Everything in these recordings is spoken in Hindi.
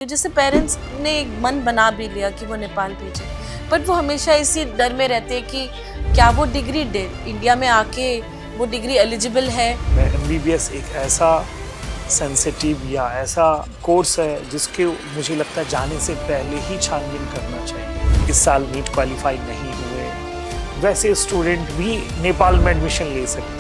जैसे पेरेंट्स ने एक मन बना भी लिया कि वो नेपाल भेजे, बट वो हमेशा इसी डर में रहते हैं कि क्या वो डिग्री इंडिया में आके वो डिग्री एलिजिबल है। एमबीबीएस एक ऐसा सेंसिटिव या ऐसा कोर्स है जिसके मुझे लगता है जाने से पहले ही छानबीन करना चाहिए। इस साल नीट क्वालिफाई नहीं हुए वैसे स्टूडेंट भी नेपाल में एडमिशन ले सकते हैं,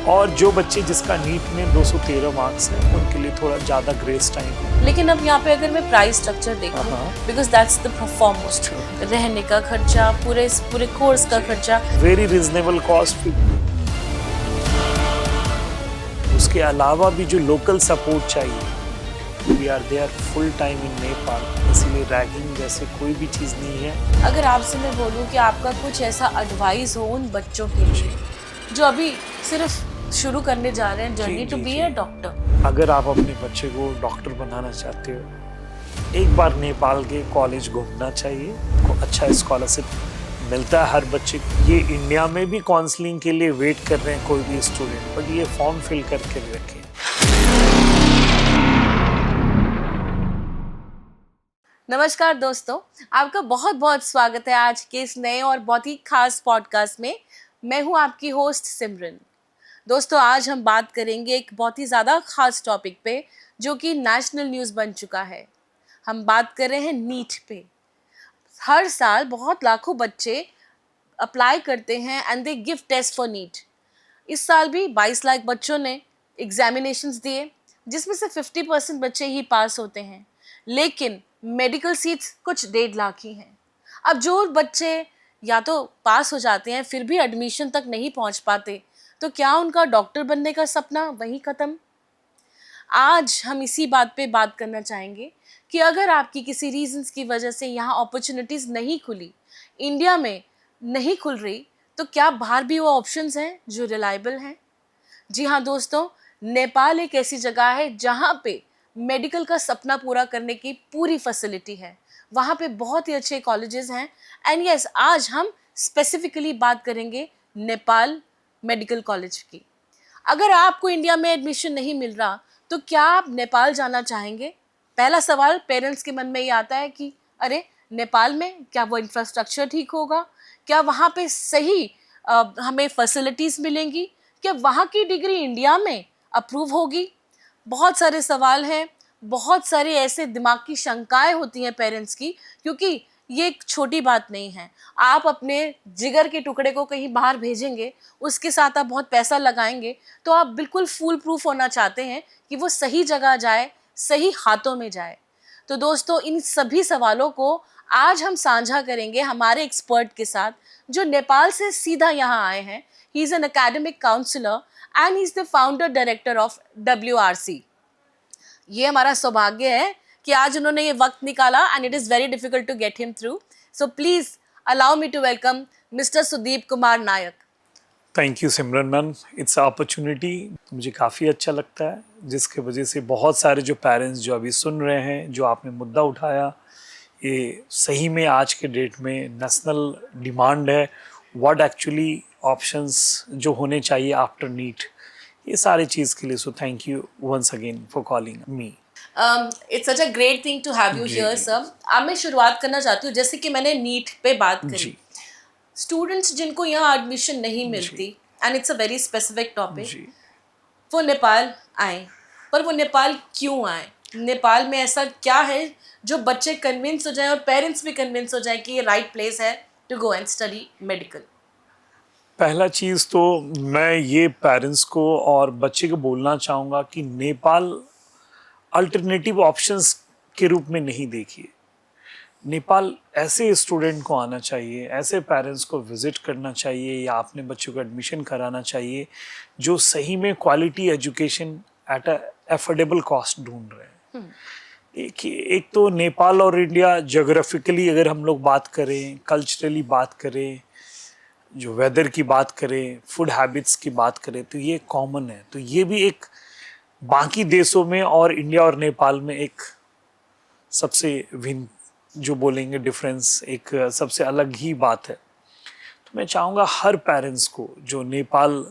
और जो बच्चे जिसका नीट में 213 मार्क्स है उनके लिए थोड़ा ज़्यादा ग्रेस टाइम है। लेकिन अब यहाँ पे अगर मैं प्राइस स्ट्रक्चर देखूँ, बिकॉज दैट्स द परफॉर्मेंस, रहने का खर्चा, पूरे कोर्स का खर्चा वेरी रिजनेबल कॉस्ट। उसके अलावा भी जो लोकल सपोर्ट चाहिए, we are there full time in Nepal, इसलिए रैगिंग जैसे कोई भी चीज़ नहीं है। अगर आपसे मैं बोलूँ कि आपका कुछ ऐसा एडवाइस हो उन बच्चों के लिए जो अभी सिर्फ शुरू करने जा रहे हैं journey to be a doctor, अगर आप अपने बच्चे को डॉक्टर बनाना चाहते हो, एक बार नेपाल के कॉलेज घूमना चाहिए। को अच्छा स्कॉलरशिप मिलता है हर बच्चे को। ये इंडिया में भी काउंसलिंग के लिए वेट कर रहे हैं कोई भी स्टूडेंट, बट ये फॉर्म फिल करके रखें। नमस्कार दोस्तों, आपका बहुत बहुत स्वागत है आज के इस नए और बहुत ही खास पॉडकास्ट में। मैं हूं आपकी होस्ट सिमरन। दोस्तों, आज हम बात करेंगे एक बहुत ही ज़्यादा खास टॉपिक पे जो कि नेशनल न्यूज़ बन चुका है। हम बात कर रहे हैं नीट पे। हर साल बहुत लाखों बच्चे अप्लाई करते हैं and they give test for NEET. इस साल भी 22 लाख बच्चों ने एग्जामिनेशंस दिए, जिसमें से 50% बच्चे ही पास होते हैं, लेकिन मेडिकल सीट्स कुछ 1.5 लाख ही हैं। अब जो बच्चे या तो पास हो जाते हैं फिर भी एडमिशन तक नहीं पहुंच पाते, तो क्या उनका डॉक्टर बनने का सपना वहीं ख़त्म? आज हम इसी बात पे बात करना चाहेंगे कि अगर आपकी किसी रीजंस की वजह से यहाँ अपॉर्चुनिटीज़ नहीं खुली, इंडिया में नहीं खुल रही, तो क्या बाहर भी वो ऑप्शंस हैं जो रिलायबल हैं? जी हाँ दोस्तों, नेपाल एक ऐसी जगह है जहाँ पे मेडिकल का सपना पूरा करने की पूरी फैसिलिटी है। वहाँ पे बहुत ही अच्छे कॉलेजेस हैं एंड यस, आज हम स्पेसिफिकली बात करेंगे नेपाल मेडिकल कॉलेज की। अगर आपको इंडिया में एडमिशन नहीं मिल रहा तो क्या आप नेपाल जाना चाहेंगे? पहला सवाल पेरेंट्स के मन में ये आता है कि अरे, नेपाल में क्या वो इंफ्रास्ट्रक्चर ठीक होगा? क्या वहाँ पे सही हमें फैसिलिटीज़ मिलेंगी? क्या वहाँ की डिग्री इंडिया में अप्रूव होगी? बहुत सारे सवाल हैं, बहुत सारे ऐसे दिमाग की शंकाएं होती हैं पेरेंट्स की, क्योंकि ये एक छोटी बात नहीं है। आप अपने जिगर के टुकड़े को कहीं बाहर भेजेंगे, उसके साथ आप बहुत पैसा लगाएंगे, तो आप बिल्कुल फूल प्रूफ होना चाहते हैं कि वो सही जगह जाए, सही हाथों में जाए। तो दोस्तों, इन सभी सवालों को आज हम साझा करेंगे हमारे एक्सपर्ट के साथ, जो नेपाल से सीधा यहाँ आए हैं। He is an academic counsellor and he is the founder director of WRC। ये हमारा सौभाग्य है कि आज उन्होंने ये वक्त निकाला and it is very difficult to get him through. So please allow me to welcome mister Sudeep Kumar Nayak. Thank you Simran ma'am, it's opportunity. मुझे काफ़ी अच्छा लगता है, जिसके वजह से बहुत सारे जो पेरेंट्स जो अभी सुन रहे हैं, जो आपने मुद्दा उठाया, ये सही में आज के डेट में नेशनल डिमांड है। व्हाट एक्चुअली ऑप्शंस जो होने चाहिए आफ्टर नीट, ये सारी चीज़ के लिए। So thank you once again for calling me. It's such a great thing to have you here sir. अब मैं शुरुआत करना चाहती हूँ, जैसे कि मैंने नीट पे बात करी। स्टूडेंट्स जिनको यहाँ एडमिशन नहीं मिलती, and it's a very specific topic, वो नेपाल आए। पर वो नेपाल क्यों आए? नेपाल में ऐसा क्या है जो बच्चे कन्विंस हो जाएं और पेरेंट्स भी कन्विंस हो जाएं कि ये राइट प्लेस है to go and study medical? पहला चीज़ तो मैं ये पेरेंट्स को और बच्चे को बोलना चाहूँगा कि नेपाल अल्टरनेटिव ऑप्शंस के रूप में नहीं देखिए। नेपाल ऐसे स्टूडेंट को आना चाहिए, ऐसे पेरेंट्स को विज़िट करना चाहिए या अपने बच्चों को एडमिशन कराना चाहिए जो सही में quality education at a affordable cost ढूंढ रहे हैं। एक तो नेपाल और इंडिया जोग्राफिकली अगर हम लोग बात करें, कल्चरली बात करें, जो वेदर की बात करें, फूड हैबिट्स की बात करें, तो ये कॉमन है। तो ये भी एक बाकी देशों में और इंडिया और नेपाल में एक सबसे भिन्न जो बोलेंगे डिफरेंस, एक सबसे अलग ही बात है। तो मैं चाहूँगा हर पेरेंट्स को जो नेपाल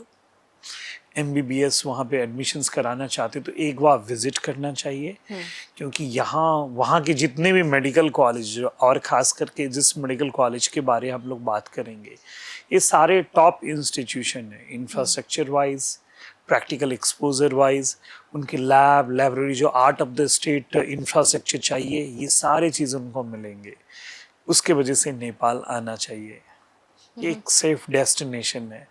MBBS वहाँ पे एडमिशन्स कराना चाहते तो एक बार विजिट करना चाहिए, क्योंकि यहाँ वहाँ के जितने भी मेडिकल कॉलेज और ख़ास करके जिस मेडिकल कॉलेज के बारे हम लोग बात करेंगे, ये सारे टॉप इंस्टीट्यूशन है infrastructure wise, practical exposure wise, उनके लैब लाइब्रेरी जो art of the state infrastructure चाहिए, ये सारे चीज़ उनको मिलेंगे। उसके वजह से नेपाल आना चाहिए, एक सेफ डेस्टिनेशन है।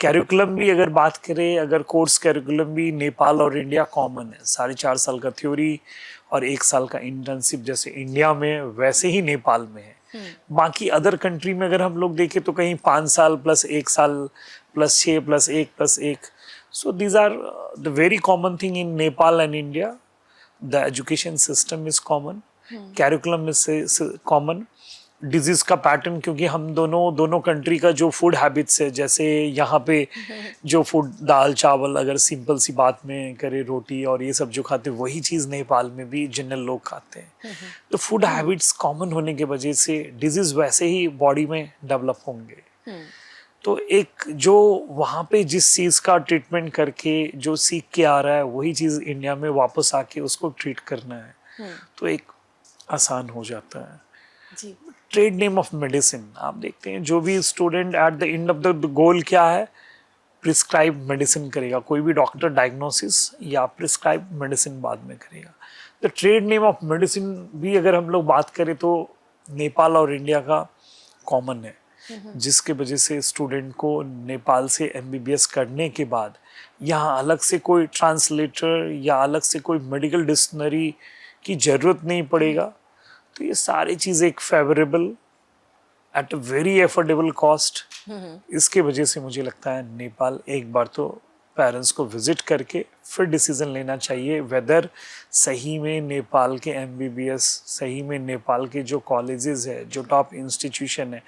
कैरिकुलम भी अगर बात करें, अगर कोर्स कैरिकुलम भी नेपाल और इंडिया कॉमन है, 4.5 साल का थ्योरी और 1 साल का इंटर्नशिप जैसे इंडिया में वैसे ही नेपाल में है। बाकी अदर कंट्री में अगर हम लोग देखें तो कहीं 5 साल प्लस 1 साल plus 6 plus 1 plus 1, so these are the very common thing in Nepal and India. The education system is common, curriculum is common, disease का पैटर्न, क्योंकि हम दोनों कंट्री का जो फूड हैबिट्स है, जैसे यहाँ पे जो फूड दाल चावल अगर सिंपल सी बात में करे, रोटी और ये सब जो खाते हैं वही चीज़ नेपाल में भी जनरल लोग खाते हैं। तो फूड हैबिट्स कॉमन होने के वजह से डिजीज वैसे ही बॉडी में डेवलप होंगे। तो एक जो वहाँ पे जिस चीज़ का ट्रीटमेंट करके जो सीख के आ रहा है वही चीज़ इंडिया में वापस आके उसको ट्रीट करना है, तो एक आसान हो जाता है। जी। ट्रेड नेम ऑफ मेडिसिन आप देखते हैं, जो भी student at the end of the goal क्या है, प्रिस्क्राइब मेडिसिन करेगा। कोई भी डॉक्टर डायग्नोसिस या प्रिस्क्राइब मेडिसिन बाद में करेगा। The trade name of medicine भी अगर हम लोग बात करें तो नेपाल और इंडिया का कॉमन है, जिसके वजह से स्टूडेंट को नेपाल से MBBS करने के बाद यहाँ अलग से कोई ट्रांसलेटर या अलग से कोई मेडिकल डिक्शनरी की ज़रूरत नहीं पड़ेगा। तो ये सारी चीज़ एक favourable at a very affordable cost, इसके वजह से मुझे लगता है नेपाल एक बार तो पेरेंट्स को विजिट करके फिर डिसीजन लेना चाहिए वेदर सही में नेपाल के MBBS, सही में नेपाल के जो कॉलेजेस है, जो टॉप इंस्टीट्यूशन है,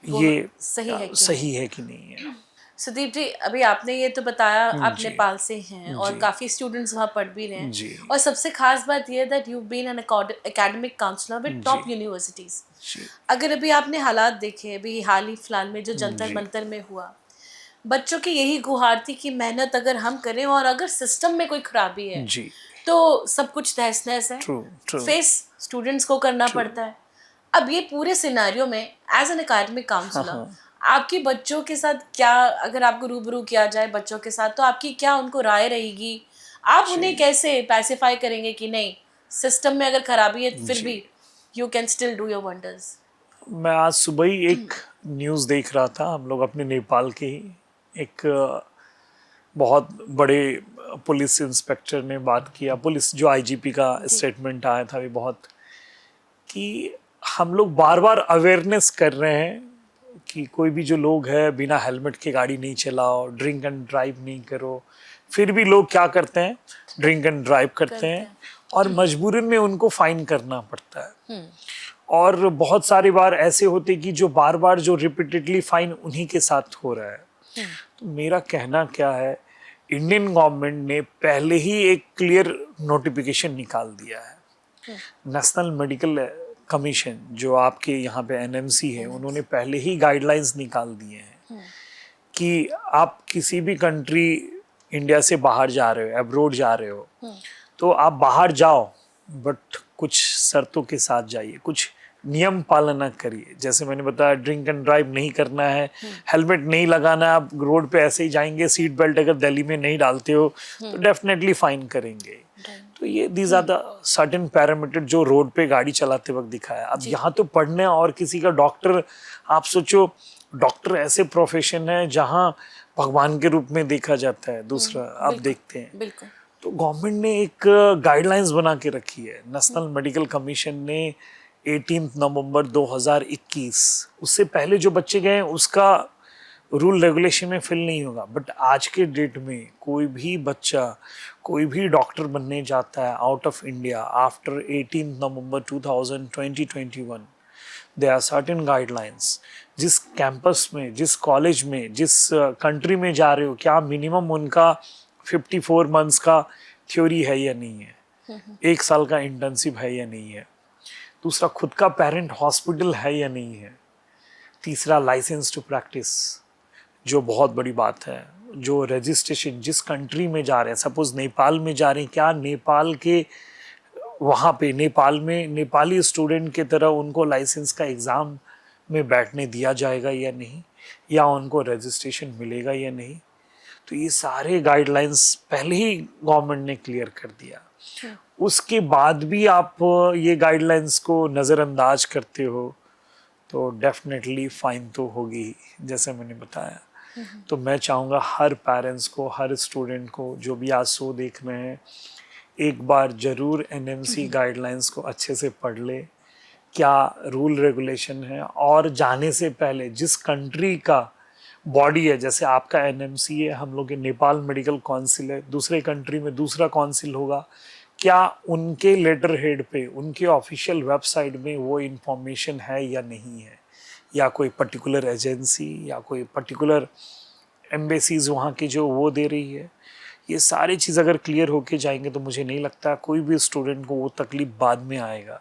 ये सही है कि नहीं है। सुदीप जी, अभी आपने ये तो बताया आप नेपाल से हैं और जी। काफ़ी स्टूडेंट्स वहाँ पढ़ भी रहे हैं जी। और सबसे खास बात ये that you been an academic counsellor with top universities. अगर अभी आपने हालात देखे, अभी हाल ही फिलहाल में जो जंतर मंतर में हुआ, बच्चों की यही गुहार थी कि मेहनत अगर हम करें और अगर सिस्टम में कोई खराबी है तो सब कुछ तहस नहस है, फेस स्टूडेंट्स को करना पड़ता है। अब ये पूरे सिनेरियो में एज एन एकेडमिक काउंसलर आपके बच्चों के साथ क्या, अगर आपको रूबरू किया जाए बच्चों के साथ, तो आपकी क्या उनको राय रहेगी? आप उन्हें कैसे पैसिफाई करेंगे कि नहीं, सिस्टम में अगर खराबी है फिर भी you can still do your wonders? मैं आज सुबह ही एक न्यूज़ देख रहा था, हम लोग अपने नेपाल के ही एक बहुत बड़े पुलिस इंस्पेक्टर ने बात किया, पुलिस जो IGP का स्टेटमेंट आया था, भी बहुत कि हम लोग बार बार अवेयरनेस कर रहे हैं कि कोई भी जो लोग है बिना हेलमेट के गाड़ी नहीं चलाओ, ड्रिंक एंड ड्राइव नहीं करो, फिर भी लोग क्या करते हैं, ड्रिंक एंड ड्राइव करते हैं और मजबूरन में उनको फाइन करना पड़ता है। और बहुत सारी बार ऐसे होते कि जो बार बार जो रिपीटेडली फाइन उन्हीं के साथ हो रहा है। तो मेरा कहना क्या है, इंडियन गवर्नमेंट ने पहले ही एक क्लियर नोटिफिकेशन निकाल दिया है। नेशनल मेडिकल कमीशन जो आपके यहाँ पे NMC है, उन्होंने पहले ही गाइडलाइंस निकाल दिए हैं कि आप किसी भी कंट्री इंडिया से बाहर जा रहे हो, अब्रोड जा रहे हो, तो आप बाहर जाओ बट कुछ शर्तों के साथ जाइए, कुछ नियम पालना करिए। जैसे मैंने बताया, ड्रिंक एंड ड्राइव नहीं करना है, हेलमेट नहीं लगाना है, आप रोड पे ऐसे ही जाएंगे, सीट बेल्ट अगर दिल्ली में नहीं डालते हो तो डेफिनेटली फाइन करेंगे। तो ये these are the certain parameter जो रोड पे गाड़ी चलाते वक्त दिखाया। अब यहाँ तो पढ़ने और किसी का डॉक्टर, आप सोचो डॉक्टर ऐसे प्रोफेशन है जहाँ भगवान के रूप में देखा जाता है, दूसरा आप देखते हैं। तो गवर्नमेंट ने एक गाइडलाइंस बना के रखी है, नेशनल मेडिकल कमीशन ने 18 नवंबर 2021, उससे पहले जो बच्चे गए उसका रूल रेगुलेशन में फिल नहीं होगा, बट आज के डेट में कोई भी बच्चा कोई भी डॉक्टर बनने जाता है out of India after 18 November 2021, there are certain guidelines. जिस कैंपस में, जिस कॉलेज में, जिस कंट्री में जा रहे हो, क्या मिनिमम उनका 54 मंथ्स का थ्योरी है या नहीं है, 1 साल का इंटर्नशिप है या नहीं है, दूसरा खुद का पेरेंट हॉस्पिटल है या नहीं है, तीसरा लाइसेंस टू प्रैक्टिस, जो बहुत बड़ी बात है, जो रजिस्ट्रेशन जिस कंट्री में जा रहे हैं, सपोज नेपाल में जा रहे हैं, क्या नेपाल के वहाँ पे नेपाल में नेपाली स्टूडेंट की तरह उनको लाइसेंस का एग्ज़ाम में बैठने दिया जाएगा या नहीं, या उनको रजिस्ट्रेशन मिलेगा या नहीं। तो ये सारे गाइडलाइंस पहले ही गवर्नमेंट ने क्लियर कर दिया। उसके बाद भी आप ये गाइडलाइंस को नज़रअंदाज करते हो तो डेफिनेटली फाइन तो होगी, जैसे मैंने बताया। तो मैं चाहूँगा हर पेरेंट्स को, हर स्टूडेंट को जो भी आज शो देख रहे हैं, एक बार ज़रूर एनएमसी गाइडलाइंस को अच्छे से पढ़ ले, क्या रूल रेगुलेशन है, और जाने से पहले जिस कंट्री का बॉडी है, जैसे आपका एनएमसी है, हम लोग के नेपाल मेडिकल काउंसिल है, दूसरे कंट्री में दूसरा काउंसिल होगा, क्या उनके लेटर हेड पे, उनके ऑफिशियल वेबसाइट में वो इंफॉर्मेशन है या नहीं है, या कोई पर्टिकुलर एजेंसी या कोई पर्टिकुलर एम्बेसीज वहाँ की जो वो दे रही है। ये सारी चीज़ अगर क्लियर होके जाएंगे तो मुझे नहीं लगता कोई भी स्टूडेंट को वो तकलीफ बाद में आएगा।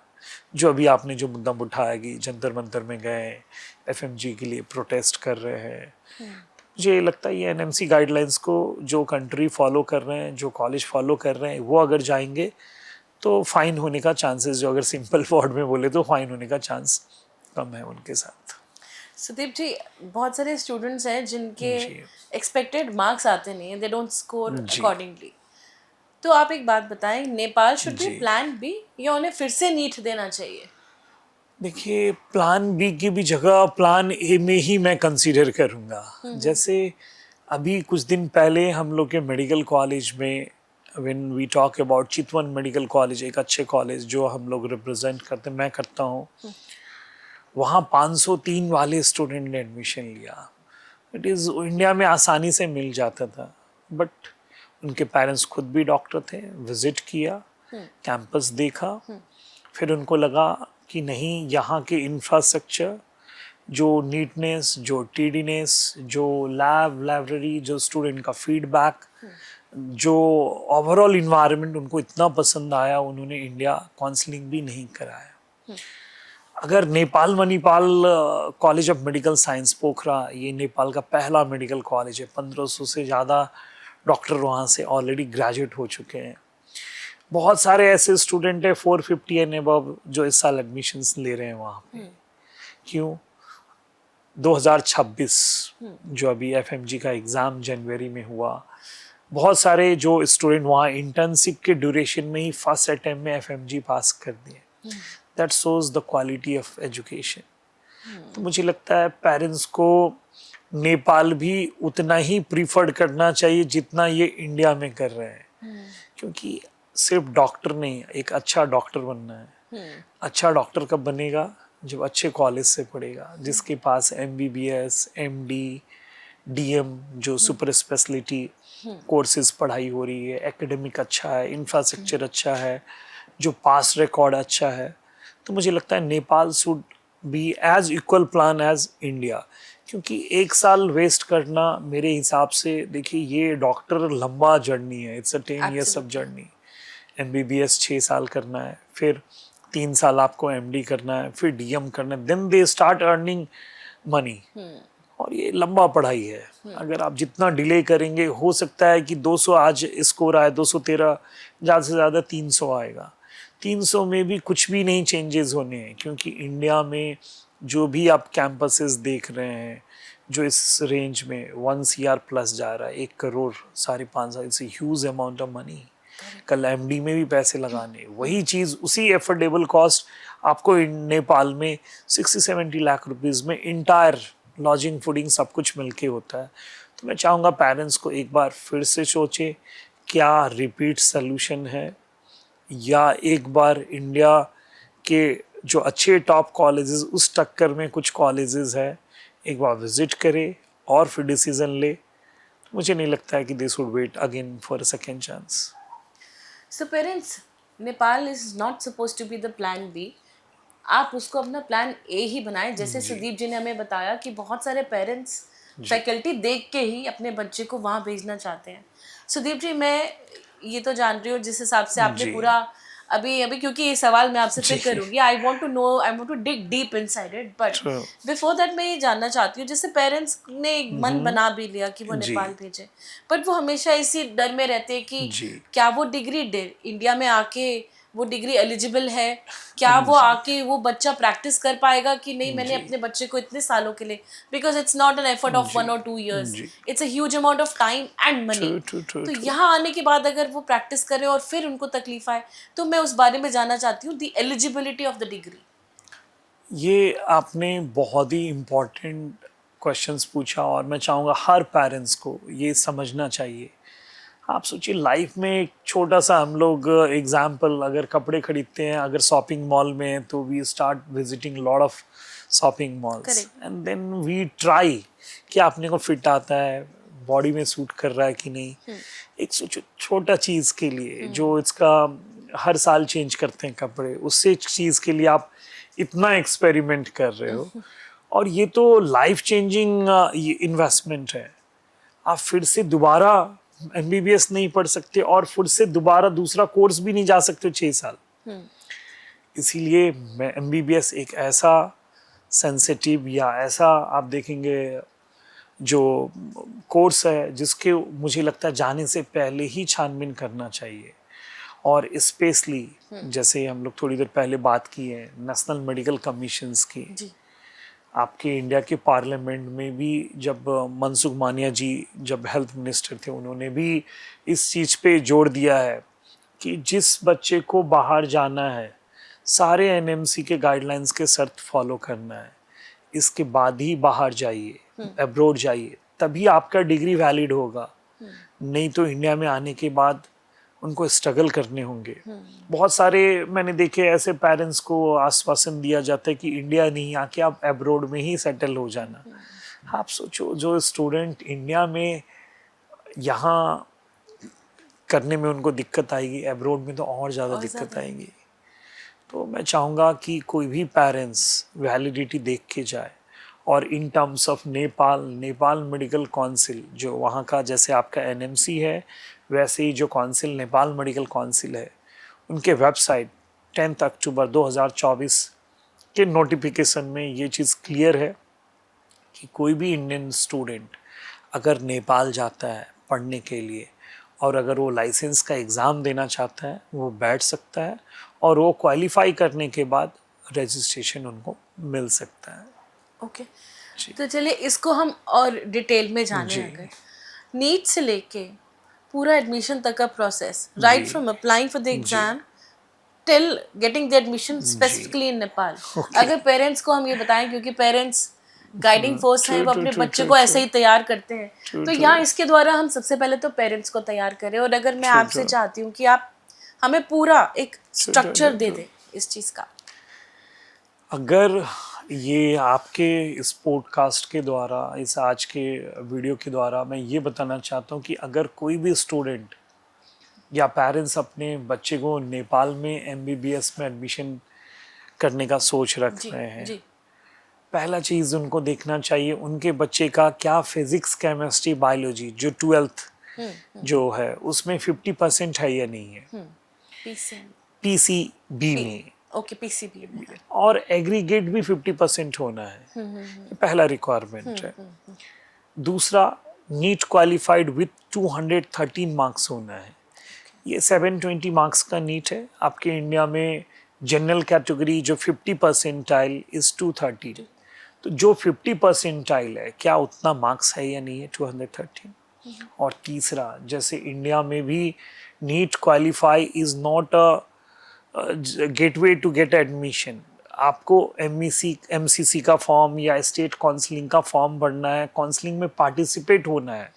जो अभी आपने जो मुद्दा उठाया कि जंतर मंतर में गए, एफएमजी के लिए प्रोटेस्ट कर रहे हैं, मुझे ये लगता है ये एनएमसी गाइडलाइंस को जो कंट्री फॉलो कर रहे हैं, जो कॉलेज फॉलो कर रहे हैं, वो अगर जाएंगे तो फाइन होने का चांसेस, जो अगर सिंपल वर्ड में बोले तो फाइन होने का चांस कम है उनके साथ। सुदीप जी, बहुत सारे स्टूडेंट्स हैं जिनके एक्सपेक्टेड मार्क्स आते नहीं हैं, दे डोंट स्कोर अकॉर्डिंगली। तो आप एक बात बताएं, Nepal should be plan B या उन्हें फिर से नीट देना चाहिए? देखिए, प्लान बी की भी जगह प्लान ए में ही मैं कंसीडर करूँगा। जैसे अभी कुछ दिन पहले हम लोग के मेडिकल कॉलेज में, when we talk about Chitwan medical college, एक अच्छे कॉलेज जो हम लोग रिप्रेजेंट करते, मैं करता हूँ, वहाँ 503 वाले स्टूडेंट ने एडमिशन लिया। इट इज़ इंडिया में आसानी से मिल जाता था, बट उनके पेरेंट्स खुद भी डॉक्टर थे, विजिट किया, कैंपस देखा, फिर उनको लगा कि नहीं, यहाँ के इंफ्रास्ट्रक्चर, जो नीटनेस, जो टीडीनेस, जो लैब लाइब्रेरी, जो स्टूडेंट का फीडबैक, जो ओवरऑल इन्वायरमेंट उनको इतना पसंद आया, उन्होंने इंडिया काउंसलिंग भी नहीं कराया। अगर Nepal Manipal college of medical science Pokhara, ये नेपाल का पहला मेडिकल कॉलेज है, 1500 से ज़्यादा डॉक्टर वहाँ से ऑलरेडी ग्रेजुएट हो चुके हैं। बहुत सारे ऐसे स्टूडेंट हैं 450 एंड अबव जो इस साल एडमिशन्स ले रहे हैं वहाँ पे। क्यों? 2026 जो अभी एफएमजी का एग्ज़ाम जनवरी में हुआ, बहुत सारे जो स्टूडेंट वहाँ इंटर्नशिप के ड्यूरेशन में ही फर्स्ट अटेम्प्ट में एफएमजी पास कर दिए। That shows the quality of education. तो मुझे लगता है पेरेंट्स को नेपाल भी उतना ही प्रीफर्ड करना चाहिए जितना ये इंडिया में कर रहे हैं, क्योंकि सिर्फ डॉक्टर नहीं, एक अच्छा डॉक्टर बनना है। अच्छा डॉक्टर कब बनेगा? जब अच्छे कॉलेज से पढ़ेगा, जिसके पास एमबीबीएस, एमडी, डीएम जो सुपर स्पेशलिटी कोर्सेज पढ़ाई हो रही है, एकेडमिक अच्छा है, इंफ्रास्ट्रक्चर अच्छा है, जो पास रिकॉर्ड अच्छा है। तो मुझे लगता है Nepal should be as equal plan as India, क्योंकि एक साल वेस्ट करना मेरे हिसाब से, देखिए ये डॉक्टर लंबा जर्नी है, it's a 10 years of journey. MBBS 6 साल करना है, फिर 3 साल आपको एमडी करना है, फिर डीएम करना है, then they start earning money. और ये लंबा पढ़ाई है। अगर आप जितना डिले करेंगे, हो सकता है कि 200 आज स्कोर आए, 213, ज़्यादा से ज़्यादा 300 आएगा। 300 में भी कुछ भी नहीं चेंजेस होने हैं, क्योंकि इंडिया में जो भी आप कैंपसेस देख रहे हैं, जो इस रेंज में 1 CR प्लस जा रहा है, 1 crore, 5.5 it's huge amount of money. कल एमडी में भी पैसे लगाने, वही चीज़ उसी एफोर्डेबल कॉस्ट आपको नेपाल में 60-70 लाख रुपीज़ में इंटायर लॉजिंग, फूडिंग सब कुछ मिलके होता है। तो मैं चाहूँगा पेरेंट्स को एक बार फिर से सोचे, क्या रिपीट सल्यूशन है, या एक बार इंडिया के जो अच्छे टॉप कॉलेजेस, उस टक्कर में कुछ कॉलेजेस है, एक बार विजिट करे और फिर डिसीजन ले। तो मुझे नहीं लगता है कि they should wait again for a second chance. So parents, Nepal is not supposed to be the plan B. आप उसको अपना प्लान ए ही बनाएं। जैसे सुदीप जी ने हमें बताया कि बहुत सारे पेरेंट्स फैकल्टी देख के ही अपने बच्चे को वहाँ भेजना चाहते हैं। सुदीप जी, मैं ये तो जान रही हूँ जिस हिसाब से आपने पूरा अभी अभी क्योंकि ये सवाल मैं आपसे फिर जी। करूंगी, I want to know, I want to dig deep inside it, but True. Before that मैं ये जानना चाहती हूँ, जैसे पेरेंट्स ने एक मन बना भी लिया कि वो जी। नेपाल भेजे, बट वो हमेशा इसी डर में रहते हैं कि जी। क्या वो डिग्री इंडिया में आके वो डिग्री एलिजिबल है, क्या वो जी। आके वो बच्चा प्रैक्टिस कर पाएगा कि नहीं, मैंने जी। अपने बच्चे को इतने सालों के लिए, because it's not an effort of जी। 1 or 2 years, जी। It's a huge amount of time and money. True, true, true, तो true. यहाँ आने के बाद अगर वो प्रैक्टिस करें और फिर उनको तकलीफ आए, तो मैं उस बारे में जानना चाहती हूँ, the eligibility of the degree. ये आपने बहुत ही इम्पोर्टेंट क्वेश्चंस पूछा और मैं चाहूँगा हर पेरेंट्स को ये समझना चाहिए। आप सोचिए लाइफ में एक छोटा सा हम लोग एग्जाम्पल, अगर कपड़े खरीदते हैं, अगर शॉपिंग मॉल में हैं, तो we start visiting lot of shopping malls Correct. And then we try कि अपने को फिट आता है, बॉडी में सूट कर रहा है कि नहीं। एक सोचो छोटा चीज़ के लिए जो इसका हर साल चेंज करते हैं कपड़े, उससे चीज़ के लिए आप इतना एक्सपेरिमेंट कर रहे हो और ये तो लाइफ चेंजिंग इन्वेस्टमेंट है। आप फिर से दोबारा एमबीबीएस नहीं पढ़ सकते और फिर से दोबारा दूसरा कोर्स भी नहीं जा सकते 6 साल। इसीलिए मैं एमबीबीएस एक ऐसा सेंसिटिव या ऐसा आप देखेंगे जो कोर्स है जिसके मुझे लगता है जाने से पहले ही छानबीन करना चाहिए। और स्पेशली जैसे हम लोग थोड़ी देर पहले बात की है नेशनल मेडिकल कमीशंस की, जी। आपके इंडिया के पार्लियामेंट में भी जब मनसुख मानिया जी जब हेल्थ मिनिस्टर थे, उन्होंने भी इस चीज़ पे जोर दिया है कि जिस बच्चे को बाहर जाना है सारे एनएमसी के गाइडलाइंस के शर्त फॉलो करना है, इसके बाद ही बाहर जाइए, अब्रॉड जाइए, तभी आपका डिग्री वैलिड होगा। नहीं तो इंडिया में आने के बाद उनको स्ट्रगल करने होंगे। बहुत सारे मैंने देखे ऐसे पेरेंट्स को आश्वासन दिया जाता है कि इंडिया नहीं, आके आप अब्रॉड में ही सेटल हो जाना। आप सोचो जो स्टूडेंट इंडिया में यहाँ करने में उनको दिक्कत आएगी, अब्रॉड में तो और ज़्यादा दिक्कत आएगी। तो मैं चाहूँगा कि कोई भी पेरेंट्स वैलिडिटी देख के जाए और in terms of Nepal medical council, जो वहाँ का जैसे आपका एनएमसी है वैसे ही जो काउंसिल नेपाल मेडिकल काउंसिल है, उनके वेबसाइट 10 अक्टूबर 2024 के नोटिफिकेशन में ये चीज़ क्लियर है कि कोई भी इंडियन स्टूडेंट अगर नेपाल जाता है पढ़ने के लिए और अगर वो लाइसेंस का एग्ज़ाम देना चाहता है, वो बैठ सकता है और वो क्वालिफाई करने के बाद रजिस्ट्रेशन उनको मिल सकता है। ओके, तो चलिए इसको हम और डिटेल में जाने। अगर नीट से लेके पूरा एडमिशन तक का process, right from applying for the exam till getting the admission specifically in Nepal, अगर पेरेंट्स को हम ये बताएं, क्योंकि पेरेंट्स गाइडिंग फोर्स है, वो अपने बच्चे को ऐसे ही तैयार करते हैं, तो यहाँ इसके द्वारा हम सबसे पहले तो पेरेंट्स को तैयार करें। और अगर मैं आपसे चाहती हूँ कि आप हमें पूरा एक स्ट्रक्चर दे दें इस चीज़ का। अगर ये आपके इस पॉडकास्ट के द्वारा, इस आज के वीडियो के द्वारा मैं ये बताना चाहता हूँ कि अगर कोई भी स्टूडेंट या पेरेंट्स अपने बच्चे को नेपाल में एमबीबीएस में एडमिशन करने का सोच रख रहे हैं, पहला चीज़ उनको देखना चाहिए उनके बच्चे का क्या फिजिक्स, केमिस्ट्री, बायोलॉजी जो 12th जो है उसमें 50% है या नहीं है पीसीबी में। ओके, पीसीबी में। और एग्रीगेट भी 50% होना है, पहला रिक्वायरमेंट है। दूसरा, नीट क्वालिफाइड विथ 213 मार्क्स होना है। ये 720 मार्क्स का नीट है। आपके इंडिया में जनरल कैटेगरी जो 50 परसेंटाइल इज 230, तो जो 50 परसेंटाइल है क्या उतना मार्क्स है या नहीं है 213। और तीसरा, जैसे इंडिया में भी NEET qualify is not a gateway to get admission. आपको एमसीसी का फॉर्म या स्टेट काउंसलिंग का फॉर्म भरना है, काउंसलिंग में पार्टिसिपेट होना है,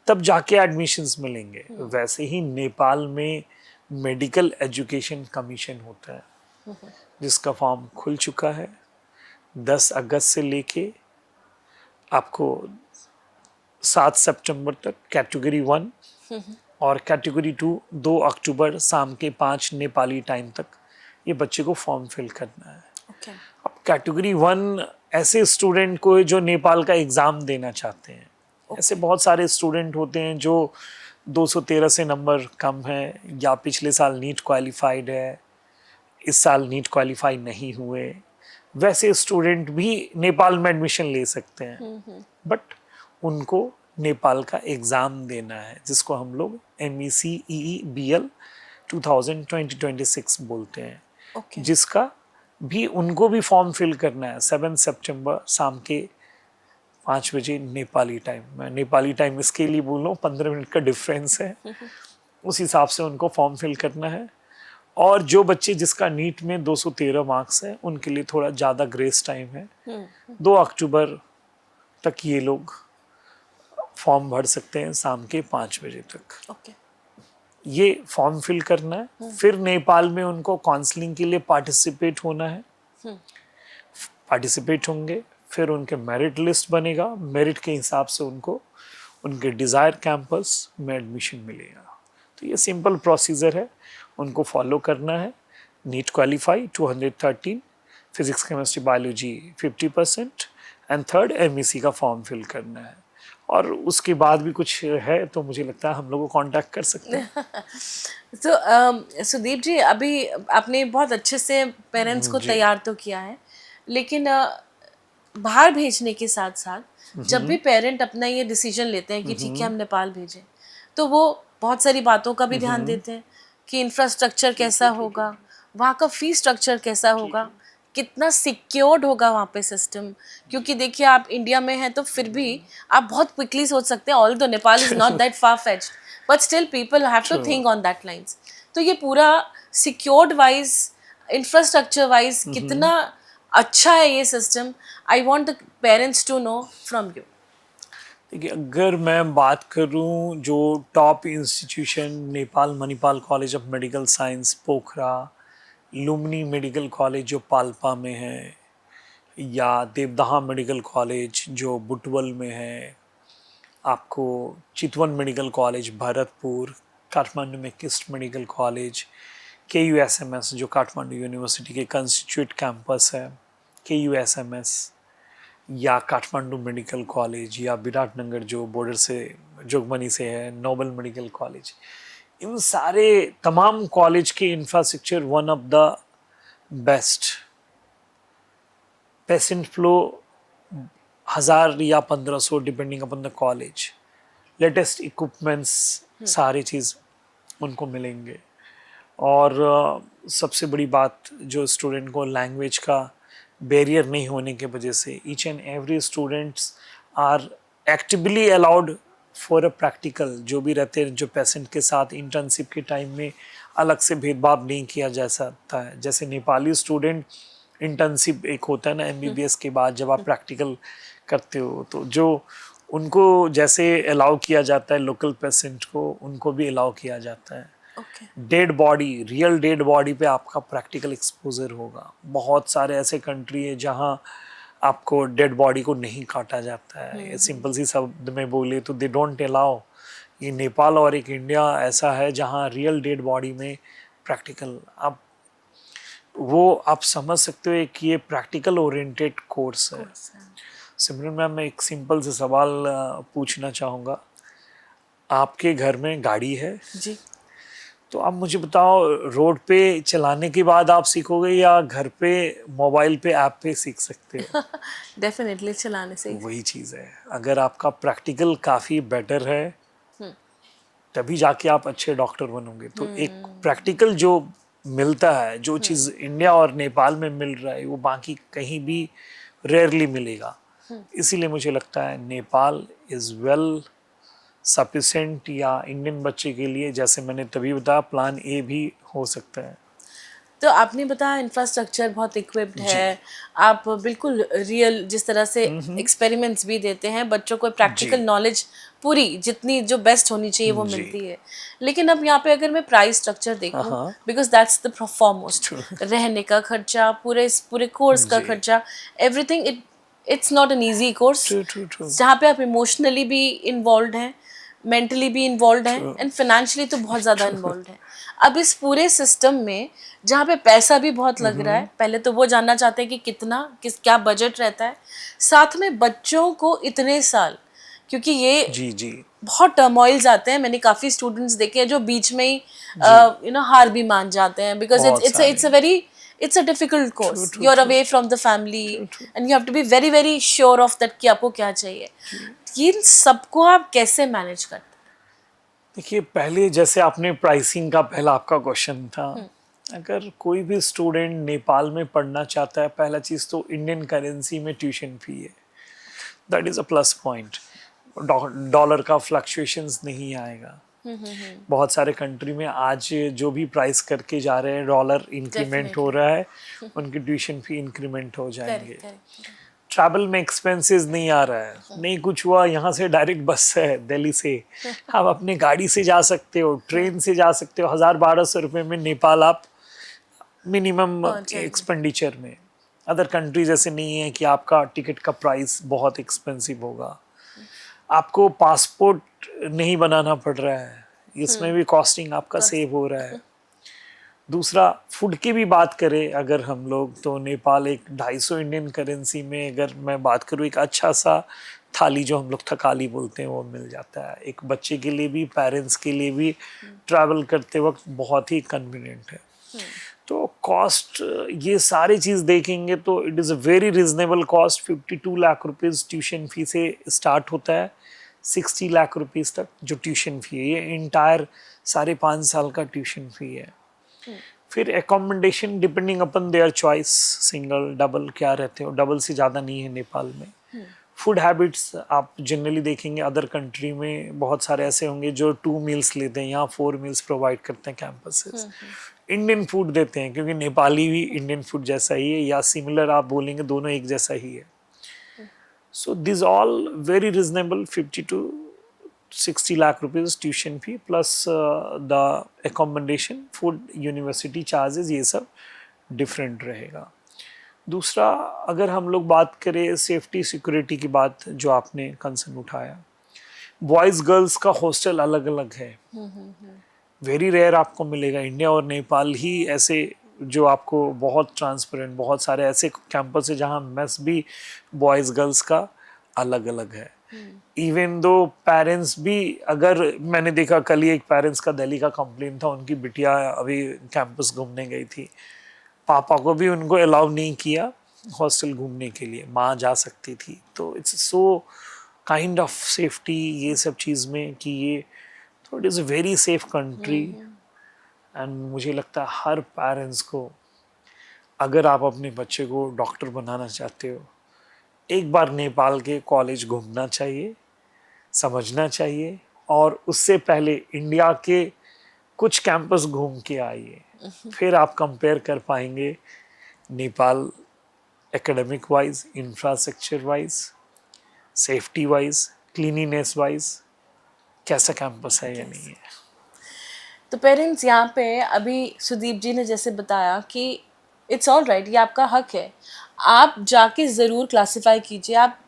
तब जाके एडमिशन्स मिलेंगे। वैसे ही नेपाल में मेडिकल एजुकेशन कमीशन होता है जिसका फॉर्म खुल चुका है। 10 अगस्त से लेके आपको 7 सितंबर तक कैटेगरी 1 और कैटेगरी 2 अक्टूबर शाम के 5 नेपाली टाइम तक ये बच्चे को फॉर्म फिल करना है। अब कैटेगरी 1 ऐसे स्टूडेंट को जो नेपाल का एग्ज़ाम देना चाहते हैं। ऐसे बहुत सारे स्टूडेंट होते हैं जो 213 से नंबर कम है, या पिछले साल नीट क्वालिफाइड है, इस साल नीट क्वालिफाई नहीं हुए, वैसे स्टूडेंट भी नेपाल में एडमिशन ले सकते हैं। बट उनको नेपाल का एग्ज़ाम देना है, जिसको हम लोग MECEEBL 2020-26 बोलते हैं। ओके। जिसका भी उनको भी फॉर्म फिल करना है 7 सितंबर शाम के 5 बजे नेपाली टाइम। मैं नेपाली टाइम इसके लिए बोल रहा हूँ, 15 मिनट का डिफरेंस है, उस हिसाब से उनको फॉर्म फिल करना है। और जो बच्चे जिसका नीट में 213 मार्क्स है, उनके लिए थोड़ा ज़्यादा ग्रेस टाइम है, 2 अक्टूबर तक ये लोग फॉर्म भर सकते हैं शाम के 5 बजे तक। ओके। ये फॉर्म फिल करना है, फिर नेपाल में उनको काउंसलिंग के लिए पार्टिसिपेट होना है। पार्टिसिपेट होंगे, फिर उनके मेरिट लिस्ट बनेगा, मेरिट के हिसाब से उनको उनके डिज़ायर कैंपस में एडमिशन मिलेगा। तो ये सिंपल प्रोसीजर है, उनको फॉलो करना है। NEET qualify 213, physics chemistry biology 50% and third MEC का फॉर्म फिल करना है। और उसके बाद भी कुछ है तो मुझे लगता है हम लोग को कांटेक्ट कर सकते हैं। तो सुदीप जी, अभी आपने बहुत अच्छे से पेरेंट्स को तैयार तो किया है, लेकिन बाहर भेजने के साथ साथ जब भी पेरेंट अपना ये डिसीजन लेते हैं कि ठीक है हम नेपाल भेजें, तो वो बहुत सारी बातों का भी ध्यान देते हैं कि इंफ्रास्ट्रक्चर कैसा होगा, वहाँ का फीस स्ट्रक्चर कैसा होगा, कितना सिक्योर्ड होगा वहाँ पे सिस्टम। क्योंकि देखिए आप इंडिया में हैं तो फिर भी आप बहुत क्विकली सोच सकते हैं, although Nepal is not that far fetched, but still people have to think on that lines. तो ये पूरा सिक्योर्ड वाइज, इंफ्रास्ट्रक्चर वाइज कितना अच्छा है ये system, I want the parents to know from you. देखिए, अगर मैं बात करूं जो top institution, Nepal Manipal college of medical science Pokhara, Lumbini medical college जो पाल्पा में है, या देवदहा मेडिकल कॉलेज जो बुटवल में है, आपको चितवन मेडिकल कॉलेज भरतपुर, काठमांडू में किस्ट मेडिकल कॉलेज, KUSMS जो काठमांडू यूनिवर्सिटी के कंस्टिट्यूट कैंपस है, KUSMS, या काठमांडू मेडिकल कॉलेज, या विराटनगर जो बॉर्डर से जोगबनी से है, नोबल मेडिकल कॉलेज, इन सारे तमाम कॉलेज के infrastructure one of the best. Patient flow 1000 या 1500 depending upon the college, latest equipments, सारी चीज़ उनको मिलेंगे। और सबसे बड़ी बात जो स्टूडेंट को लैंग्वेज का बैरियर नहीं होने की वजह से each and every students are actively allowed for a practical. जो भी रहते हैं, जो पेशेंट के साथ इंटर्नशिप के टाइम में अलग से भेदभाव नहीं किया जा सकता है। जैसे नेपाली स्टूडेंट इंटर्नशिप एक होता है ना MBBS के बाद, जब आप प्रैक्टिकल करते हो तो जो उनको जैसे अलाउ किया जाता है लोकल पेशेंट को, उनको भी अलाउ किया जाता है। Dead body, real dead body पे आपका प्रैक्टिकल एक्सपोजर होगा। बहुत सारे ऐसे कंट्री है जहाँ आपको डेड बॉडी को नहीं काटा जाता है। सिंपल सी शब्द में बोले तो दे डोंट अलाउ। ये नेपाल और एक इंडिया ऐसा है जहाँ रियल डेड बॉडी में प्रैक्टिकल, आप समझ सकते हो कि ये प्रैक्टिकल ओरिएंटेड कोर्स है। सिमरन मैम, मैं एक सिंपल से सवाल पूछना चाहूँगा। आपके घर में गाड़ी है जी, तो आप मुझे बताओ, रोड पे चलाने के बाद आप सीखोगे या घर पे मोबाइल पे ऐप पे सीख सकते हो? डेफिनेटली चलाने से। वही चीज़ है, अगर आपका प्रैक्टिकल काफ़ी बेटर है तभी जाके आप अच्छे डॉक्टर बनोगे। तो एक प्रैक्टिकल जो मिलता है, जो चीज़ इंडिया और नेपाल में मिल रहा है, वो बाकी कहीं भी रेयरली मिलेगा। इसीलिए मुझे लगता है नेपाल इज़ वेल सफिशेंट, या इंडियन बच्चे के लिए, जैसे मैंने तभी बताया, प्लान ए भी हो सकता है। तो आपने बताया इंफ्रास्ट्रक्चर बहुत इक्विप्ड है, आप बिल्कुल रियल जिस तरह से एक्सपेरिमेंट्स भी देते हैं, बच्चों को प्रैक्टिकल नॉलेज पूरी जितनी जो बेस्ट होनी चाहिए वो मिलती है। लेकिन अब यहाँ पे अगर मैं प्राइस स्ट्रक्चर देखूं, बिकॉज दैट्स द फॉरमोस्ट, रहने का खर्चा, पूरे कोर्स का खर्चा, everything, it's not an easy course, जहाँ पे आप इमोशनली भी इन्वॉल्व हैं, मेंटली भी इन्वॉल्व हैं, एंड फाइनेंशियली तो बहुत ज़्यादा इन्वॉल्व है। अब इस पूरे सिस्टम में जहाँ पे पैसा भी बहुत लग रहा है, पहले तो वो जानना चाहते हैं कि क्या बजट रहता है, साथ में बच्चों को इतने साल, क्योंकि ये जी बहुत टर्मोइल्स आते हैं, मैंने काफ़ी स्टूडेंट्स देखे हैं जो बीच में ही हार भी मान जाते हैं, बिकॉज बहुत it's a very it's a difficult course, true, you are true, away from the family true. And you have to be very very sure of that कि आपको क्या चाहिए। इन सबको आप कैसे मैनेज करते देखिए, पहले जैसे आपने प्राइसिंग का पहला आपका क्वेश्चन था, अगर कोई भी स्टूडेंट नेपाल में पढ़ना चाहता है, पहला चीज़ तो इंडियन करेंसी में ट्यूशन फी है, that is a plus point. Dollar का फ्लक्चुएशंस नहीं आएगा। बहुत सारे कंट्री में आज जो भी प्राइस करके जा रहे हैं, डॉलर इंक्रीमेंट हो Definitely. रहा है, उनकी ट्यूशन फी इंक्रीमेंट हो हैं? जाएंगे। Correct correct. ट्रैवल में एक्सपेंसेस नहीं आ रहा है, नहीं कुछ हुआ, यहाँ से डायरेक्ट बस है दिल्ली से, आप अपने गाड़ी से जा सकते हो, ट्रेन से जा सकते हो, 1,000-1,200 रुपये में नेपाल आप मिनिमम पहुंच जाएंगे। एक्सपेंडिचर में। अदर कंट्रीज ऐसे नहीं है कि आपका टिकट का प्राइस बहुत एक्सपेंसिव होगा, आपको पासपोर्ट नहीं बनाना पड़ रहा है, इसमें भी कॉस्टिंग आपका सेव हो रहा है। दूसरा, फूड की भी बात करें अगर हम लोग, तो नेपाल एक 250 इंडियन करेंसी में, अगर मैं बात करूँ, एक अच्छा सा थाली जो हम लोग थकाली बोलते हैं वो मिल जाता है। एक बच्चे के लिए भी, पेरेंट्स के लिए भी ट्रैवल करते वक्त बहुत ही कन्वीनियंट है। तो कॉस्ट, ये सारी चीज़ देखेंगे तो it is a very reasonable cost. 52 lakh rupees tuition fee से स्टार्ट होता है, 60 लाख रुपीज़ तक जो ट्यूशन फी है, ये इंटायर 5.5 साल का ट्यूशन फी है। फिर accommodation depending upon their choice, single double क्या रहते हो, डबल से ज़्यादा नहीं है नेपाल में। फूड हैबिट्स आप जनरली देखेंगे अदर कंट्री में बहुत सारे ऐसे होंगे जो 2 मील्स लेते हैं, यहाँ 4 मील्स प्रोवाइड करते हैं कैंपसेस। इंडियन फूड देते हैं क्योंकि नेपाली भी इंडियन फूड जैसा ही है, या सिमिलर आप बोलेंगे, दोनों एक जैसा ही है। So this all very reasonable, 50 to 60 lakh rupees tuition fee plus the accommodation, food, university charges, ये सब डिफरेंट रहेगा। दूसरा, अगर हम लोग बात करें सेफ्टी सिक्योरिटी की बात, जो आपने कंसर्न उठाया, बॉयज़ गर्ल्स का हॉस्टल अलग अलग है, वेरी रेयर आपको मिलेगा। इंडिया और नेपाल ही ऐसे जो आपको बहुत ट्रांसपेरेंट, बहुत सारे ऐसे कैंपस है जहाँ मेस भी बॉयज़ गर्ल्स का अलग अलग है। इवन दो पेरेंट्स भी, अगर मैंने देखा कल ही एक पेरेंट्स का दिल्ली का कंप्लेन था, उनकी बिटिया अभी कैंपस घूमने गई थी, पापा को भी उनको अलाउ नहीं किया हॉस्टल घूमने के लिए, माँ जा सकती थी। तो it's so kind of safety ये सब चीज़ में कि ये, तो it is a very safe country. And मुझे लगता है हर पेरेंट्स को, अगर आप अपने बच्चे को डॉक्टर बनाना चाहते हो, एक बार नेपाल के कॉलेज घूमना चाहिए, समझना चाहिए, और उससे पहले इंडिया के कुछ कैंपस घूम के आइए, फिर आप कंपेयर कर पाएंगे Nepal academic wise, infrastructure wise, safety wise, cleanliness wise कैसा कैंपस है या नहीं है। तो पेरेंट्स यहाँ पे अभी सुदीप जी ने जैसे बताया कि इट्स ऑल राइट, ये आपका हक है, आप जाके ज़रूर क्लासीफाई कीजिए। आप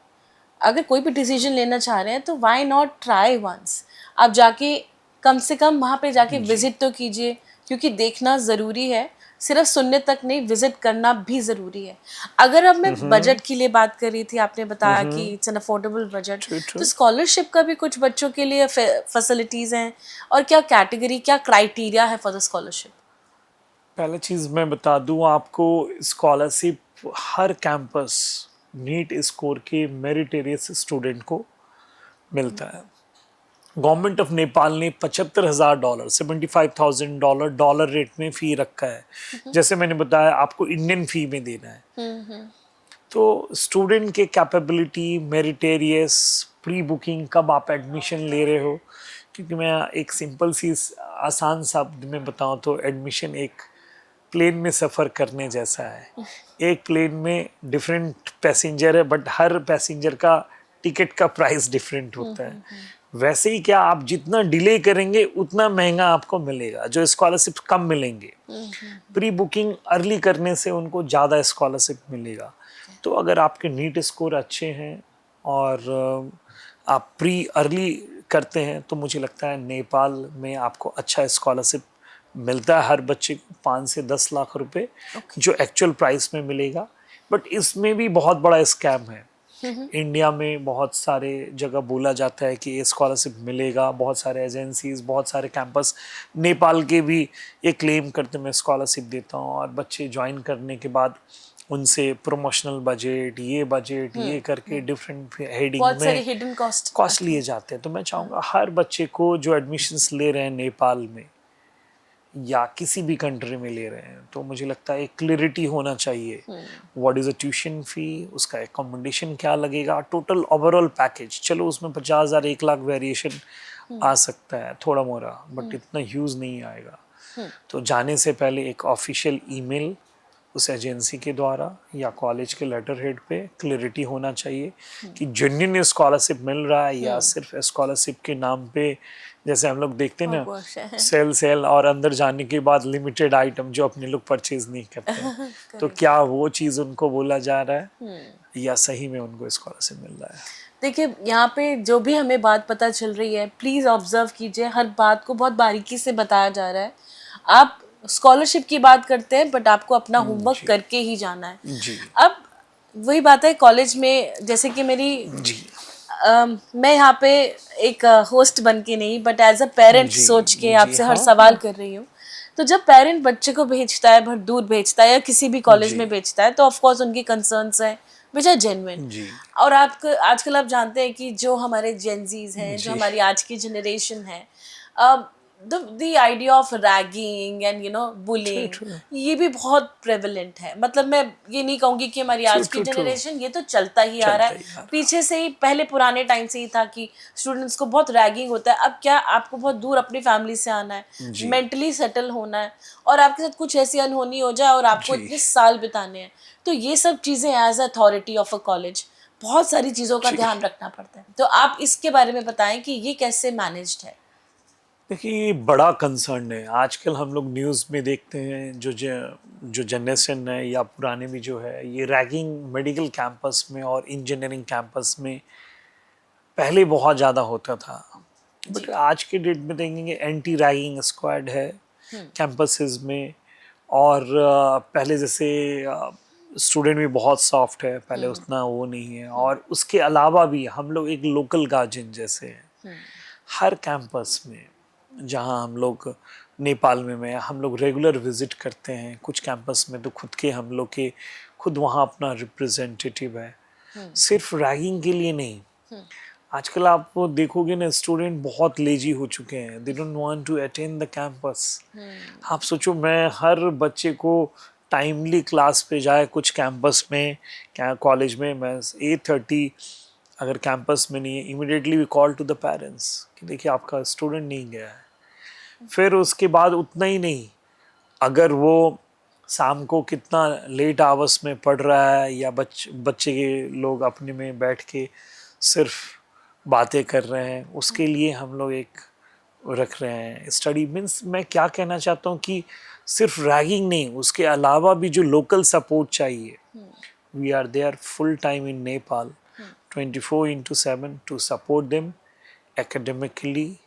अगर कोई भी डिसीजन लेना चाह रहे हैं तो व्हाई नॉट ट्राई वंस, आप जाके कम से कम वहाँ पे जाके विजिट तो कीजिए, क्योंकि देखना ज़रूरी है, सिर्फ सुनने तक नहीं, विजिट करना भी ज़रूरी है। अगर अब मैं बजट की लिए बात कर रही थी, आपने बताया कि इट्स एन अफोर्डेबल बजट, तो स्कॉलरशिप का भी कुछ बच्चों के लिए फैसिलिटीज़ हैं, और क्या कैटेगरी, क्या क्राइटेरिया है फॉर द स्कॉलरशिप? पहला चीज़ मैं बता दूं आपको, स्कॉलरशिप हर कैंपस नीट स्कोर के मेरिटेरियस स्टूडेंट को मिलता है। गवर्नमेंट ऑफ नेपाल ने $75,000, $75,000 डॉलर रेट में फ़ी रखा है। जैसे मैंने बताया आपको इंडियन फ़ी में देना है। तो स्टूडेंट के कैपेबिलिटी, मेरिटेरियस, प्री बुकिंग, कब आप एडमिशन ले रहे हो, क्योंकि मैं एक सिंपल सी आसान शब्द में बताऊं तो एडमिशन एक प्लेन में सफ़र करने जैसा है। एक प्लेन में डिफरेंट पैसेंजर है, बट हर पैसेंजर का टिकट का प्राइस डिफरेंट होता है। वैसे ही क्या, आप जितना डिले करेंगे उतना महंगा आपको मिलेगा, जो स्कॉलरशिप कम मिलेंगे। प्री बुकिंग अर्ली करने से उनको ज़्यादा स्कॉलरशिप मिलेगा। तो अगर आपके नीट स्कोर अच्छे हैं और आप प्री अर्ली करते हैं, तो मुझे लगता है नेपाल में आपको अच्छा स्कॉलरशिप मिलता है हर बच्चे को, 5 से 10 लाख रुपए जो एक्चुअल प्राइस में मिलेगा। बट इसमें भी बहुत बड़ा स्कैम है। इंडिया में बहुत सारे जगह बोला जाता है कि ये स्कॉलरशिप मिलेगा, बहुत सारे एजेंसीज, बहुत सारे कैंपस नेपाल के भी ये क्लेम करते मैं स्कॉलरशिप देता हूँ, और बच्चे ज्वाइन करने के बाद उनसे प्रमोशनल बजट ये करके डिफरेंट हेडिंग बहुत सारे में हिडन कॉस्ट लिए जाते हैं। तो मैं चाहूँगा हर बच्चे को जो एडमिशन्स ले रहे हैं नेपाल में या किसी भी कंट्री में ले रहे हैं, तो मुझे लगता है एक क्लियरिटी होना चाहिए। What is a tuition fee, उसका एकोमोडेशन क्या लगेगा, टोटल ओवरऑल पैकेज। चलो उसमें 50,000 1 लाख वेरिएशन आ सकता है थोड़ा मोड़ा, बट इतना ह्यूज नहीं आएगा। तो जाने से पहले एक ऑफिशियल ईमेल उस एजेंसी के द्वारा या कॉलेज के लेटर हेड पे क्लियरिटी होना चाहिए कि जेन्युइन स्कॉलरशिप मिल रहा है या सिर्फ स्कॉलरशिप के नाम पे, जैसे हम लोग देखते हैं ना सेल और अंदर जाने के बाद लिमिटेड आइटम जो अपने लोग परचेज नहीं करते हैं। तो क्या वो चीज़ उनको बोला जा रहा है या सही में उनको स्कॉलरशिप मिल रहा है? देखिए, यहाँ पे जो भी हमें बात पता चल रही है, प्लीज़ ऑब्जर्व कीजिए, हर बात को बहुत बारीकी से बताया जा रहा है। आप स्कॉलरशिप की बात करते हैं, बट आपको अपना होमवर्क करके ही जाना है। जी अब वही बात है, कॉलेज में जैसे कि मेरी जी मैं यहाँ पे एक होस्ट बन के नहीं, बट एज अ पेरेंट जी सोच के जी, आपसे हर हाँ सवाल कर रही हूँ। तो जब पेरेंट बच्चे को भेजता है, बहुत दूर भेजता है या किसी भी कॉलेज जी में भेजता है, तो ऑफ कोर्स उनकी कंसर्न्स हैं विच आर जेन्युइन। जी और आपको आजकल आप जानते हैं कि जो हमारे जेनजीज हैं, जो जी हमारी आज की जनरेशन है, the idea of ragging and true bullying, true ये भी बहुत प्रेवलेंट है। मतलब मैं ये नहीं कहूँगी कि हमारी ट्रू आज की ट्रू ट्रू जनरेशन, ये तो चलता ही आ रहा चलता है। ही आ रहा। पीछे से ही, पहले पुराने टाइम से ही था कि स्टूडेंट्स को बहुत रैगिंग होता है। अब क्या, आपको बहुत दूर अपनी फैमिली से आना है, जी मेंटली सेटल होना है, और आपके साथ कुछ ऐसी अनहोनी हो जाए और आपको जी इतने साल बिताने हैं, तो ये सब चीज़ें as authority of a college बहुत सारी चीज़ों का जी। ध्यान रखना पड़ता है। तो आप इसके बारे में बताएं कि ये कैसे मैनेज्ड है। देखिए ये बड़ा कंसर्न है। आजकल हम लोग न्यूज़ में देखते हैं जो जनरेशन है या पुराने भी जो है, ये रैगिंग मेडिकल कैंपस में और इंजीनियरिंग कैंपस में पहले बहुत ज़्यादा होता था, बट आज के डेट में देखेंगे एंटी रैगिंग स्क्वाड है कैंपसेस में। और पहले जैसे स्टूडेंट भी बहुत सॉफ्ट है, पहले उतना वो नहीं है। और उसके अलावा भी हम लोग एक लोकल गार्जियन जैसे हैं हर कैंपस में, जहाँ हम लोग नेपाल में हम लोग रेगुलर विजिट करते हैं। कुछ कैंपस में तो खुद वहाँ अपना रिप्रेजेंटेटिव है, सिर्फ रैगिंग के लिए नहीं। आजकल आप देखोगे ना, स्टूडेंट बहुत लेजी हो चुके हैं, they don't want to attend the campus. आप सोचो, मैं हर बच्चे को टाइमली क्लास पे जाए, कुछ कैंपस में क्या कॉलेज में मैं 8:30 अगर कैंपस में नहीं है, immediately we call to the parents कि देखिए आपका स्टूडेंट नहीं गया है। फिर उसके बाद उतना ही नहीं, अगर वो शाम को कितना लेट आवर्स में पढ़ रहा है या बच्चे के लोग अपने में बैठ के सिर्फ बातें कर रहे हैं, उसके लिए हम लोग एक रख रहे हैं स्टडी। मीन्स मैं क्या कहना चाहता हूँ कि सिर्फ रैगिंग नहीं, उसके अलावा भी जो लोकल सपोर्ट चाहिए, we are there full time in Nepal 24/7 to support them academically,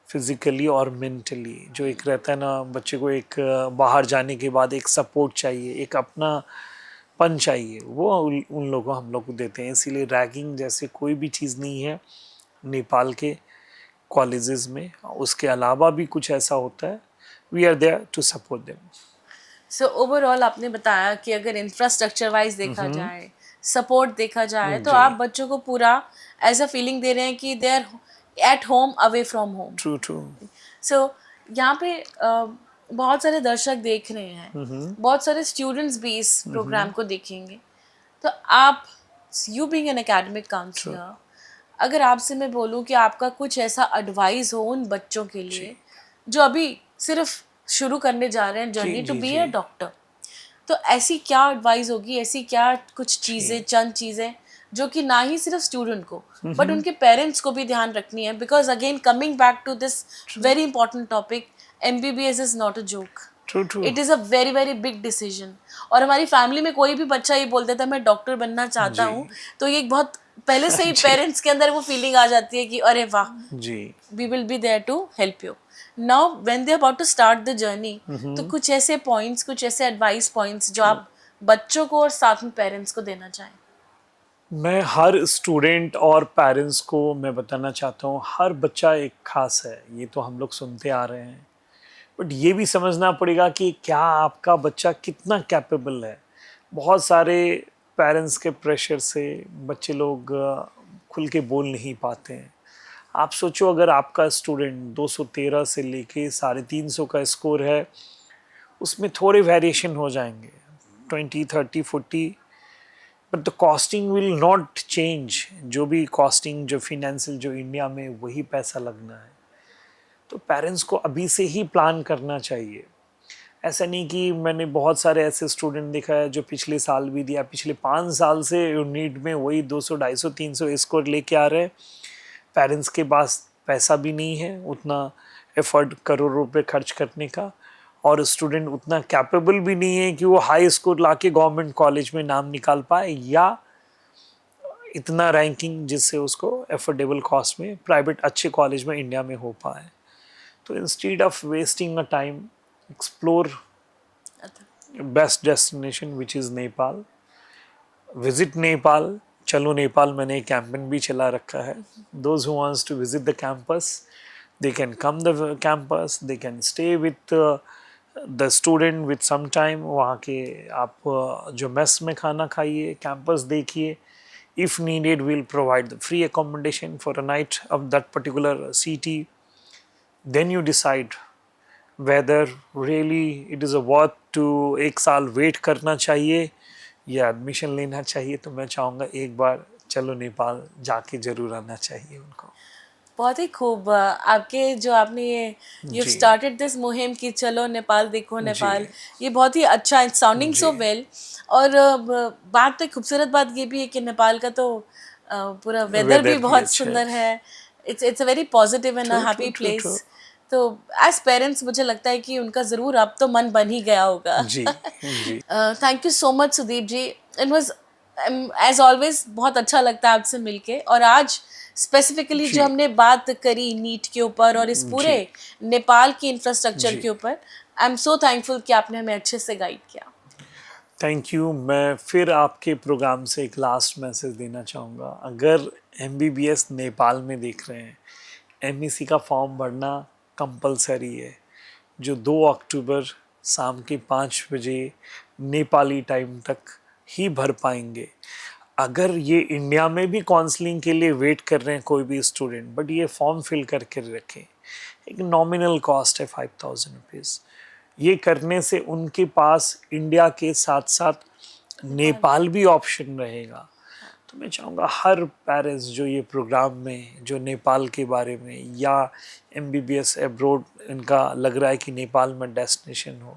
physically और मेंटली। जो एक रहता है ना बच्चे को, एक बाहर जाने के बाद एक सपोर्ट चाहिए, एक अपना पन चाहिए, वो उन लोगों हम लोग को देते हैं। इसीलिए रैगिंग जैसे कोई भी चीज़ नहीं है नेपाल के कॉलेजेस में। उसके अलावा भी कुछ ऐसा होता है, we are there to support them. So overall आपने बताया कि अगर इंफ्रास्ट्रक्चर वाइज देखा जाए, सपोर्ट देखा जाए, तो जी आप बच्चों को पूरा एज अ फीलिंग दे रहे हैं कि they are at home away from home. True true. So यहाँ पे बहुत सारे दर्शक देख रहे हैं, बहुत सारे स्टूडेंट्स भी इस प्रोग्राम को देखेंगे। तो आप, you being an academic counsellor, अगर आपसे मैं बोलूँ कि आपका कुछ ऐसा एडवाइस हो उन बच्चों के लिए जो अभी सिर्फ शुरू करने जा रहे हैं journey to be a doctor, तो ऐसी क्या एडवाइस होगी, ऐसी क्या कुछ चीज़ें, चंद चीज़ें जो कि ना ही सिर्फ स्टूडेंट को बट उनके पेरेंट्स को भी ध्यान रखनी है? Because again coming back to this very important topic, MBBS is not a joke, true true. It is a very very big decision. और हमारी फैमिली में कोई भी बच्चा ये बोल देता है मैं डॉक्टर बनना चाहता हूँ, तो ये बहुत पहले से ही पेरेंट्स के अंदर वो फीलिंग आ जाती है कि अरे वाह, जी we will be there to help you. Now when they're about to start the journey, तो कुछ ऐसे पॉइंट्स, कुछ ऐसे एडवाइस पॉइंट्स जो आप बच्चों को और साथ में पेरेंट्स को देना चाहें? मैं हर स्टूडेंट और पेरेंट्स को मैं बताना चाहता हूँ, हर बच्चा एक खास है, ये तो हम लोग सुनते आ रहे हैं। बट ये भी समझना पड़ेगा कि क्या आपका बच्चा कितना कैपेबल है। बहुत सारे पेरेंट्स के प्रेशर से बच्चे लोग खुल के बोल नहीं पाते हैं। आप सोचो, अगर आपका स्टूडेंट 213 से लेके 350 का स्कोर है, उसमें थोड़े वेरिएशन हो जाएंगे, 20, 30, 40, but the costing will not change. जो भी कॉस्टिंग, जो फिनेंशियल, जो इंडिया में वही पैसा लगना है। तो पेरेंट्स को अभी से ही प्लान करना चाहिए। ऐसा नहीं कि मैंने बहुत सारे ऐसे स्टूडेंट देखा है जो पिछले साल भी दिया, पिछले 5 साल से नीट में वही 200, 250, 300 स्कोर लेके आ रहे हैं। पेरेंट्स के पास पैसा भी नहीं है उतना एफर्ट करोड़ रुपए खर्च करने का, और स्टूडेंट उतना कैपेबल भी नहीं है कि वो हाई स्कोर लाके गवर्नमेंट कॉलेज में नाम निकाल पाए, या इतना रैंकिंग जिससे उसको एफोर्डेबल कॉस्ट में प्राइवेट अच्छे कॉलेज में इंडिया में हो पाए। तो instead of wasting a time, explore best destination which is Nepal. Visit Nepal. चलो नेपाल मैंने एक कैंपेन भी चला रखा है। Those who wants to visit the campus, they can come the campus, they can stay with the student with some time। वहाँ के आप जो मेस में खाना खाइए, कैंपस देखिए। if needed we'll provide the free accommodation for a night of that particular city। then you decide whether really it is a worth to एक साल वेट करना चाहिए या एडमिशन लेना चाहिए। तो मैं चाहूँगा एक बार चलो नेपाल जाके जरूर आना चाहिए उनको। बहुत ही खूब। आपके जो आपने ये यू जी स्टार्टेड दिस मुहिम कि चलो नेपाल देखो नेपाल, जी ये बहुत ही अच्छा, इट्स साउंडिंग सो जी वेल। और बात तो खूबसूरत बात ये भी है कि नेपाल का तो पूरा वेदर भी वेदर भी बहुत अच्छा है। सुंदर है। It's a very positive and a true true happy true true. Place. तो एज पेरेंट्स मुझे लगता है कि उनका ज़रूर अब तो मन बन ही गया होगा। जी जी thank you so much Sudeep ji. It was as always बहुत अच्छा लगता है आपसे मिलके। और आज स्पेसिफिकली जो जी हमने बात करी नीट के ऊपर और इस पूरे जी नेपाल की इंफ्रास्ट्रक्चर जी के ऊपर, आई एम सो थैंकफुल कि आपने हमें अच्छे से गाइड किया। Thank you. मैं फिर आपके प्रोग्राम से एक लास्ट मैसेज देना चाहूँगा। अगर एमबीबीएस नेपाल में देख रहे हैं, एमईसी का फॉर्म भरना कंपलसरी है, जो 2 अक्टूबर शाम के 5 बजे नेपाली टाइम तक ही भर पाएंगे। अगर ये इंडिया में भी काउंसलिंग के लिए वेट कर रहे हैं कोई भी स्टूडेंट, बट ये फॉर्म फिल करके रखें। एक नॉमिनल कॉस्ट है 5000 रुपीज़। ये करने से उनके पास इंडिया के साथ साथ नेपाल भी ऑप्शन रहेगा। तो मैं चाहूँगा हर पेरेंट्स जो ये प्रोग्राम में जो नेपाल के बारे में या एमबीबीएस एब्रोड इनका लग रहा है कि नेपाल में डेस्टिनेशन हो,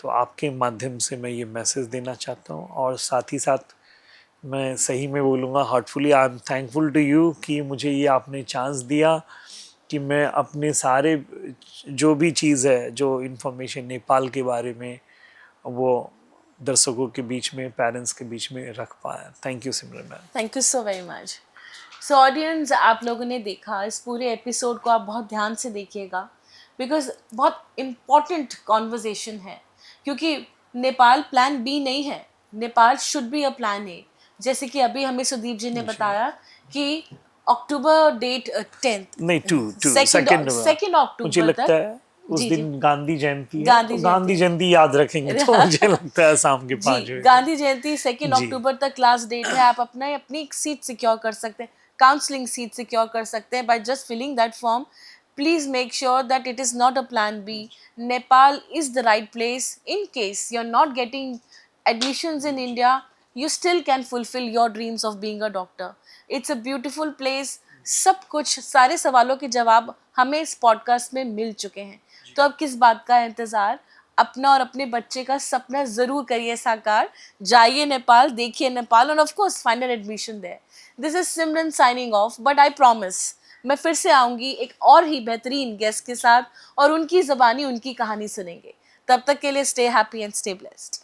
तो आपके माध्यम से मैं ये मैसेज देना चाहता हूँ। और साथ ही साथ मैं सही में बोलूँगा, heartfully I am thankful to you कि मुझे ये आपने चांस दिया कि मैं अपने सारे जो भी चीज़ है, जो इन्फॉर्मेशन नेपाल के बारे में, वो दर्शकों के बीच में, पेरेंट्स के बीच में रख पाया। Thank you Simran ma'am. Thank you so very much. So audience, आप लोगों ने देखा, इस पूरे एपिसोड को आप बहुत ध्यान से देखिएगा बिकॉज बहुत इम्पॉर्टेंट कॉन्वर्जेसन है। क्योंकि नेपाल प्लान बी नहीं है, Nepal should be a plan A. जैसे कि अभी हमें सुदीप जी ने बताया कि अक्टूबर डेट 10th, नहीं, टू सेकेंड मुझे अक्टूबर लगता तक। है उस जी जी, दिन गांधी जयंती है, गांधी तो जयंती गांधी है। जयंती याद रखेंगे तो मुझे लगता है शाम के 5 जी, बजे। गांधी जयंती 2 जी अक्टूबर तक लास्ट डेट है। आप अपनी एक सीट सिक्योर कर सकते हैं, काउंसलिंग सीट सिक्योर कर सकते हैं by just filling that form. Please make sure that it is not a plan B. Nepal is the right place. In case you are not getting admissions in India, you still can fulfill your dreams of being a doctor. It's a beautiful place. सब कुछ, सारे सवालों के जवाब हमें इस पॉडकास्ट में मिल चुके हैं। तो अब किस बात का इंतज़ार? अपना और अपने बच्चे का सपना ज़रूर करिए साकार। जाइए नेपाल, देखिए नेपाल, और of course final admission there. This is Simran signing off, but I promise मैं फिर से आऊँगी एक और ही बेहतरीन गेस्ट के साथ और उनकी ज़बानी, उनकी कहानी सुनेंगे। तब तक के लिए stay happy and stay blessed.